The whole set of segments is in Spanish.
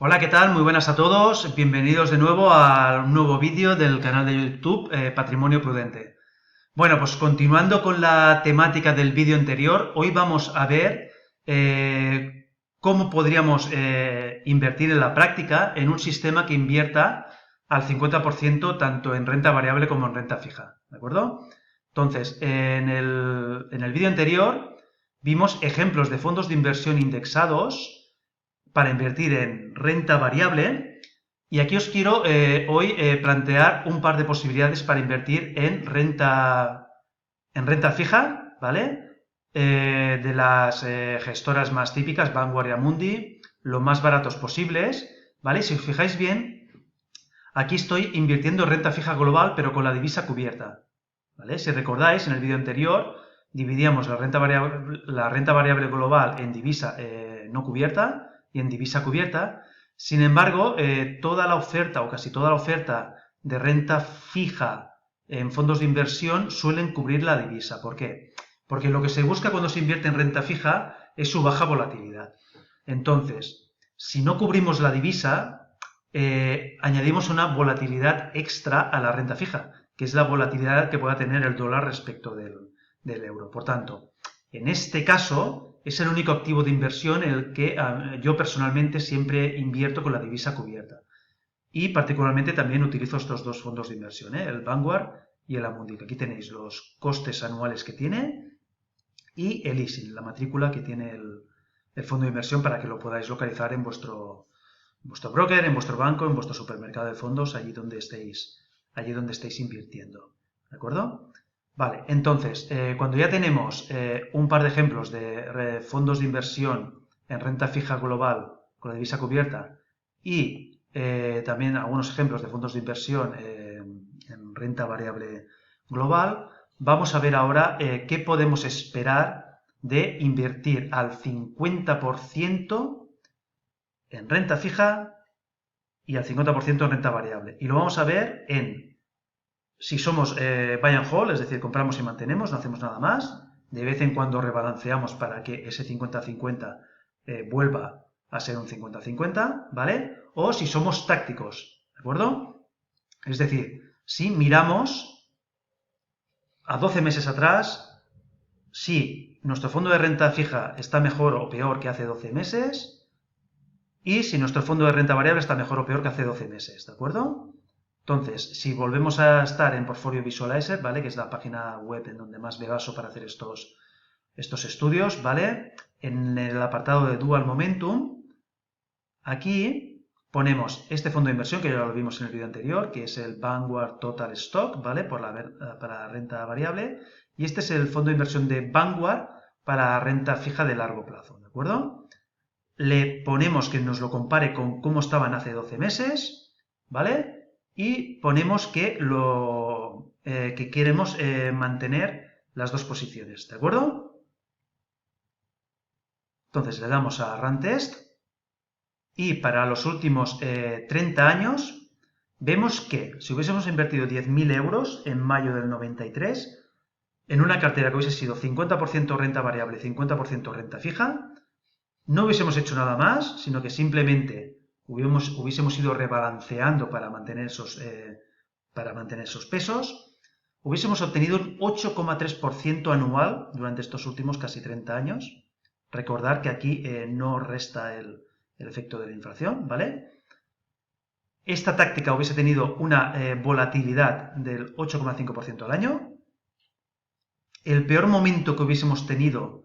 Hola, ¿qué tal? Muy buenas a todos. Bienvenidos de nuevo a un nuevo vídeo del canal de YouTube Patrimonio Prudente. Bueno, pues continuando con la temática del vídeo anterior, hoy vamos a ver cómo podríamos invertir en la práctica en un sistema que invierta al 50% tanto en renta variable como en renta fija, ¿de acuerdo? Entonces, en el vídeo anterior vimos ejemplos de fondos de inversión indexados para invertir en renta variable. Y aquí os quiero hoy plantear un par de posibilidades para invertir en renta fija, ¿vale? De las gestoras más típicas, Vanguard y Amundi, lo más baratos posibles, ¿vale? Si os fijáis bien, aquí estoy invirtiendo en renta fija global, pero con la divisa cubierta, ¿vale? Si recordáis, en el vídeo anterior dividíamos la renta variable global en divisa no cubierta y en divisa cubierta. Sin embargo, toda la oferta o casi toda la oferta de renta fija en fondos de inversión suelen cubrir la divisa. ¿Por qué? Porque lo que se busca cuando se invierte en renta fija es su baja volatilidad. Entonces, si no cubrimos la divisa, añadimos una volatilidad extra a la renta fija, que es la volatilidad que pueda tener el dólar respecto del euro. Por tanto, en este caso, es el único activo de inversión en el que yo personalmente siempre invierto con la divisa cubierta. Y particularmente también utilizo estos dos fondos de inversión, el Vanguard y el Amundi. Aquí tenéis los costes anuales que tiene y el ISIN, la matrícula que tiene el fondo de inversión para que lo podáis localizar en vuestro broker, en vuestro banco, en vuestro supermercado de fondos, allí donde estéis invirtiendo. ¿De acuerdo? Vale, entonces, cuando ya tenemos un par de ejemplos de fondos de inversión en renta fija global con la divisa cubierta y también algunos ejemplos de fondos de inversión en renta variable global, vamos a ver ahora qué podemos esperar de invertir al 50% en renta fija y al 50% en renta variable. Y lo vamos a ver si somos buy and hold, es decir, compramos y mantenemos, no hacemos nada más. De vez en cuando rebalanceamos para que ese 50-50 vuelva a ser un 50-50, ¿vale? O si somos tácticos, ¿de acuerdo? Es decir, si miramos a 12 meses atrás, si nuestro fondo de renta fija está mejor o peor que hace 12 meses, y si nuestro fondo de renta variable está mejor o peor que hace 12 meses, ¿de acuerdo? Entonces, si volvemos a estar en Portfolio Visualizer, ¿vale? Que es la página web en donde más me baso para hacer estos estudios, ¿vale? En el apartado de Dual Momentum, aquí ponemos este fondo de inversión, que ya lo vimos en el vídeo anterior, que es el Vanguard Total Stock, ¿vale? Para renta variable. Y este es el fondo de inversión de Vanguard para renta fija de largo plazo, ¿de acuerdo? Le ponemos que nos lo compare con cómo estaban hace 12 meses, ¿vale? Y ponemos que queremos mantener las dos posiciones, ¿de acuerdo? Entonces le damos a Run Test y para los últimos 30 años vemos que si hubiésemos invertido 10.000 euros en mayo del 93 en una cartera que hubiese sido 50% renta variable, 50% renta fija, no hubiésemos hecho nada más, sino que simplemente hubiésemos ido rebalanceando para mantener esos pesos, hubiésemos obtenido un 8,3% anual durante estos últimos casi 30 años. Recordar que aquí no resta el efecto de la inflación, ¿vale? Esta táctica hubiese tenido una volatilidad del 8,5% al año. El peor momento que hubiésemos tenido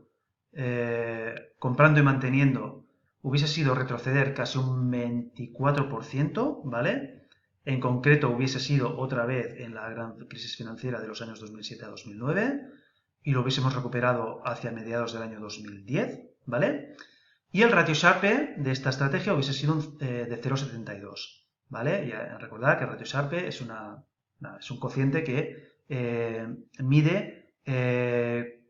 comprando y manteniendo hubiese sido retroceder casi un 24%, ¿vale? En concreto hubiese sido otra vez en la gran crisis financiera de los años 2007 a 2009 y lo hubiésemos recuperado hacia mediados del año 2010, ¿vale? Y el ratio Sharpe de esta estrategia hubiese sido de 0,72, ¿vale? Y recordad que el ratio Sharpe es un cociente que mide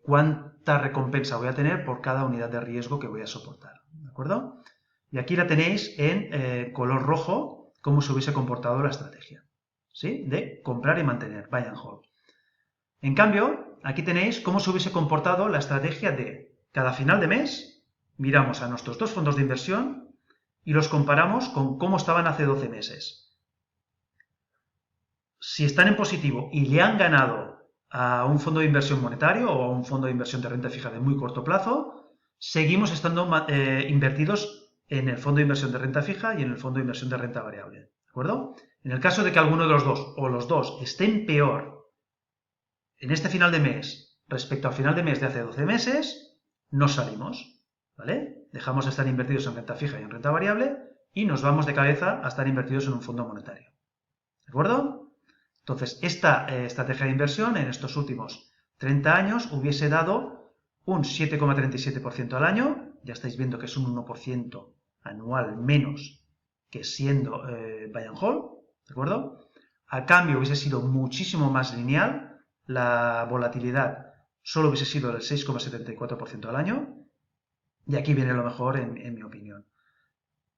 cuánta recompensa voy a tener por cada unidad de riesgo que voy a soportar, ¿de acuerdo? Y aquí la tenéis en color rojo, cómo se hubiese comportado la estrategia, ¿sí? De comprar y mantener, buy and hold. En cambio, aquí tenéis cómo se hubiese comportado la estrategia de cada final de mes, miramos a nuestros dos fondos de inversión y los comparamos con cómo estaban hace 12 meses. Si están en positivo y le han ganado a un fondo de inversión monetario o a un fondo de inversión de renta fija de muy corto plazo, seguimos estando invertidos en el fondo de inversión de renta fija y en el fondo de inversión de renta variable. ¿De acuerdo? En el caso de que alguno de los dos o los dos estén peor en este final de mes respecto al final de mes de hace 12 meses, nos salimos, ¿vale? Dejamos de estar invertidos en renta fija y en renta variable y nos vamos de cabeza a estar invertidos en un fondo monetario. ¿De acuerdo? Entonces, esta estrategia de inversión en estos últimos 30 años hubiese dado un 7,37% al año, ya estáis viendo que es un 1% anual menos que siendo buy and hold, ¿de acuerdo? A cambio hubiese sido muchísimo más lineal, la volatilidad solo hubiese sido del 6,74% al año, y aquí viene lo mejor en mi opinión.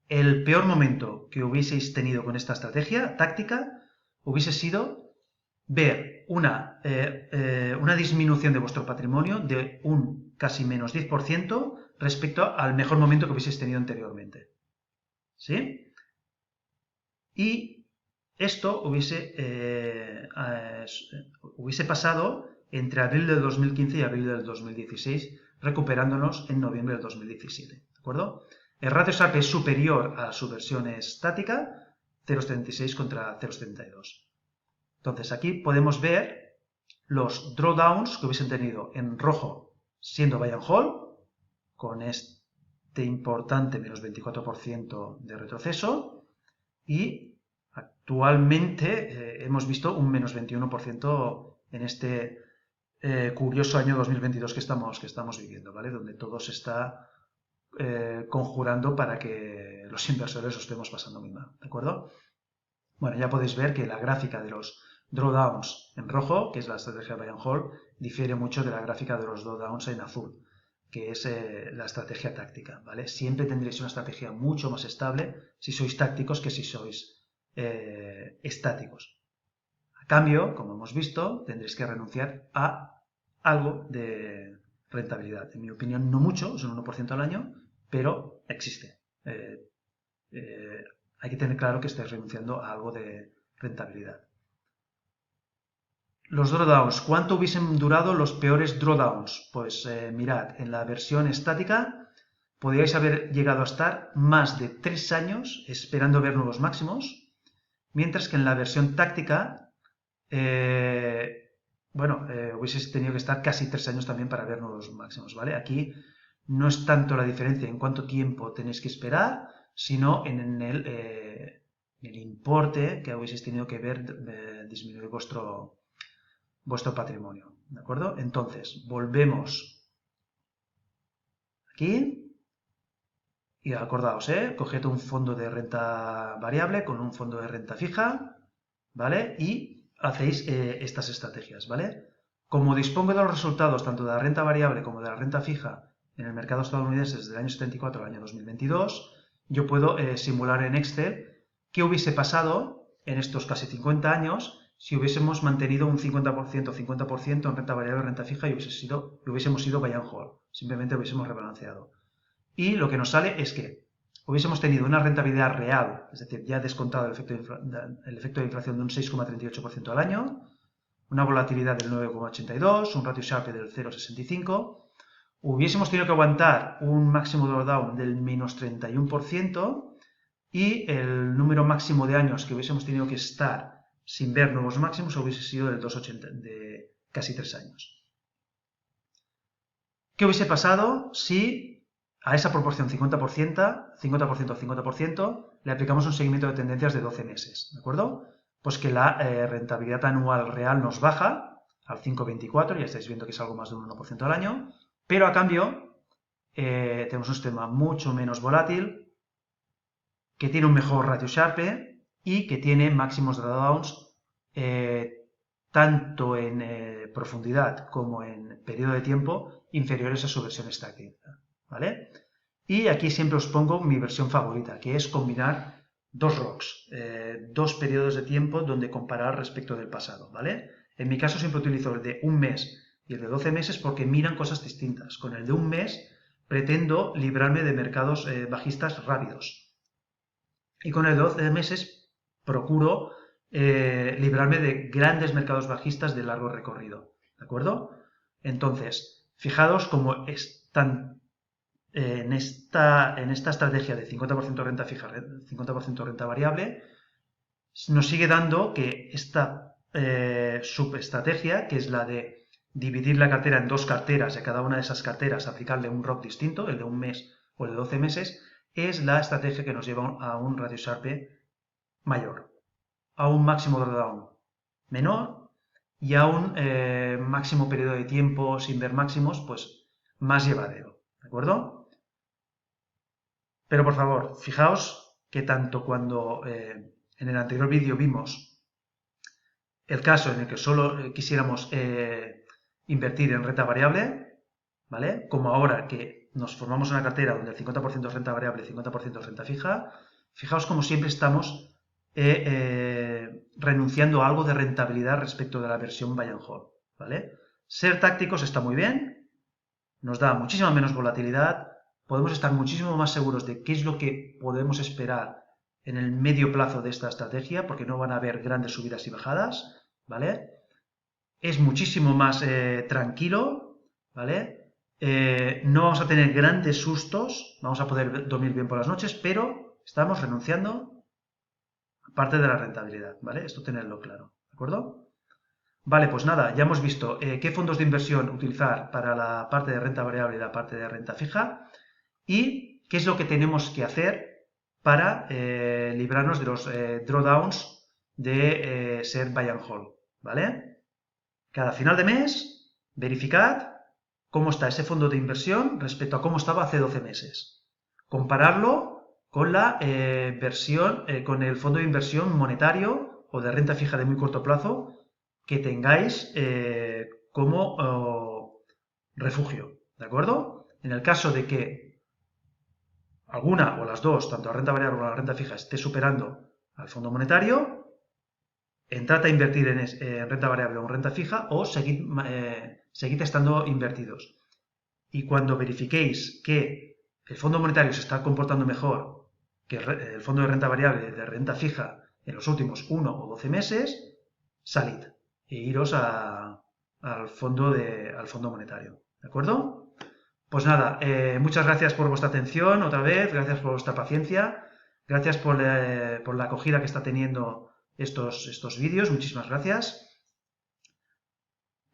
El peor momento que hubieseis tenido con esta estrategia táctica hubiese sido ver una disminución de vuestro patrimonio de un casi menos 10% respecto al mejor momento que hubieseis tenido anteriormente. ¿Sí? Y esto hubiese pasado entre abril del 2015 y abril del 2016, recuperándonos en noviembre del 2017. ¿De acuerdo? El ratio Sharpe es superior a su versión estática, 0,76 contra 0,72. Entonces aquí podemos ver los drawdowns que hubiesen tenido en rojo siendo buy and hold, con este importante menos 24% de retroceso, y actualmente hemos visto un menos 21% en este curioso año 2022 que estamos viviendo, ¿vale? Donde todo se está conjurando para que los inversores lo estemos pasando muy mal, ¿de acuerdo? Bueno, ya podéis ver que la gráfica de los drawdowns en rojo, que es la estrategia buy and hold, difiere mucho de la gráfica de los drawdowns en azul, que es la estrategia táctica, ¿vale? Siempre tendréis una estrategia mucho más estable si sois tácticos que si sois estáticos. A cambio, como hemos visto, tendréis que renunciar a algo de rentabilidad. En mi opinión, no mucho, es un 1% al año, pero existe. Hay que tener claro que estáis renunciando a algo de rentabilidad. Los drawdowns. ¿Cuánto hubiesen durado los peores drawdowns? Pues mirad, en la versión estática podríais haber llegado a estar más de 3 años esperando ver nuevos máximos, mientras que en la versión táctica hubieseis tenido que estar casi 3 años también para ver nuevos máximos, ¿vale? Aquí no es tanto la diferencia en cuánto tiempo tenéis que esperar, sino en el importe que hubieseis tenido que ver disminuir vuestro patrimonio, ¿de acuerdo? Entonces, volvemos aquí y acordaos, coged un fondo de renta variable con un fondo de renta fija, ¿vale? Y hacéis estas estrategias, ¿vale? Como dispongo de los resultados tanto de la renta variable como de la renta fija en el mercado estadounidense desde el año 74 al año 2022, yo puedo simular en Excel qué hubiese pasado en estos casi 50 años si hubiésemos mantenido un 50% en renta variable y renta fija y hubiésemos sido buy and hold. Simplemente hubiésemos rebalanceado. Y lo que nos sale es que hubiésemos tenido una rentabilidad real, es decir, ya descontado el efecto de inflación de un 6,38% al año, una volatilidad del 9,82, un ratio Sharpe del 0,65, hubiésemos tenido que aguantar un máximo drawdown del menos 31% y el número máximo de años que hubiésemos tenido que estar sin ver nuevos máximos hubiese sido del 2,80, de casi 3 años. ¿Qué hubiese pasado si a esa proporción 50%, le aplicamos un seguimiento de tendencias de 12 meses, ¿de acuerdo? Pues que la rentabilidad anual real nos baja al 5,24, ya estáis viendo que es algo más de un 1% al año, pero a cambio tenemos un sistema mucho menos volátil, que tiene un mejor ratio Sharpe y que tiene máximos drawdowns tanto en profundidad como en periodo de tiempo inferiores a su versión estática, ¿vale? Y aquí siempre os pongo mi versión favorita, que es combinar dos ROCs, dos periodos de tiempo donde comparar respecto del pasado, ¿vale? En mi caso siempre utilizo el de un mes y el de 12 meses porque miran cosas distintas. Con el de un mes pretendo librarme de mercados bajistas rápidos, Y con el de 12 meses procuro librarme de grandes mercados bajistas de largo recorrido. ¿De acuerdo? Entonces, fijaos cómo están en esta estrategia de 50% renta fija, 50% renta variable, nos sigue dando que esta subestrategia, que es la de dividir la cartera en dos carteras y a cada una de esas carteras aplicarle un ROC distinto, el de un mes o el de 12 meses, es la estrategia que nos lleva a un ratio Sharpe mayor, a un máximo drawdown menor y a un máximo periodo de tiempo sin ver máximos, pues más llevadero. ¿De acuerdo? Pero por favor, fijaos que tanto cuando en el anterior vídeo vimos el caso en el que solo quisiéramos invertir en renta variable, ¿vale? Como ahora que nos formamos una cartera donde el 50% es renta variable y el 50% es renta fija, fijaos como siempre estamos renunciando a algo de rentabilidad respecto de la versión buy and hold, ¿vale? Ser tácticos está muy bien, nos da muchísima menos volatilidad, podemos estar muchísimo más seguros de qué es lo que podemos esperar en el medio plazo de esta estrategia, porque no van a haber grandes subidas y bajadas, ¿vale? Es muchísimo más tranquilo, ¿vale? No vamos a tener grandes sustos, vamos a poder dormir bien por las noches, pero estamos renunciando a parte de la rentabilidad, ¿vale? Esto tenerlo claro, ¿de acuerdo? Vale, pues nada, ya hemos visto qué fondos de inversión utilizar para la parte de renta variable y la parte de renta fija y qué es lo que tenemos que hacer para librarnos de los drawdowns de ser buy and hold, ¿vale? Cada final de mes, verificad cómo está ese fondo de inversión respecto a cómo estaba hace 12 meses. Compararlo con la con el fondo de inversión monetario o de renta fija de muy corto plazo que tengáis como refugio, ¿de acuerdo? En el caso de que alguna o las dos, tanto la renta variable como la renta fija, esté superando al fondo monetario, entrad a invertir en renta variable o en renta fija o seguid estando invertidos. Y cuando verifiquéis que el fondo monetario se está comportando mejor que el fondo de renta variable de renta fija en los últimos 1 o 12 meses, salid e iros al fondo monetario. ¿De acuerdo? Pues nada, muchas gracias por vuestra atención otra vez, gracias por vuestra paciencia, gracias por la acogida que está teniendo estos vídeos, muchísimas gracias.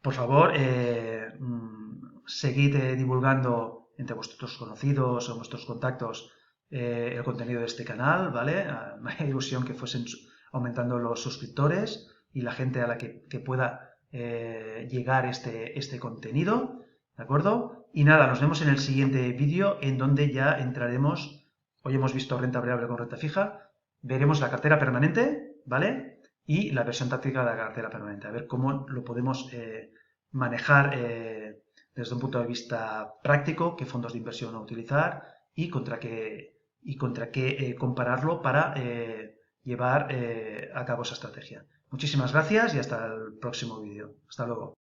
Por favor, seguid divulgando entre vuestros conocidos o vuestros contactos el contenido de este canal, ¿vale? Me haría ilusión que fuesen aumentando los suscriptores y la gente a la que pueda llegar este contenido, ¿de acuerdo? Y nada, nos vemos en el siguiente vídeo en donde ya entraremos, hoy hemos visto renta variable con renta fija, veremos la cartera permanente, ¿vale? Y la versión táctica de la cartera permanente, a ver cómo lo podemos manejar desde un punto de vista práctico, qué fondos de inversión utilizar y contra qué compararlo para llevar a cabo esa estrategia. Muchísimas gracias y hasta el próximo vídeo. Hasta luego.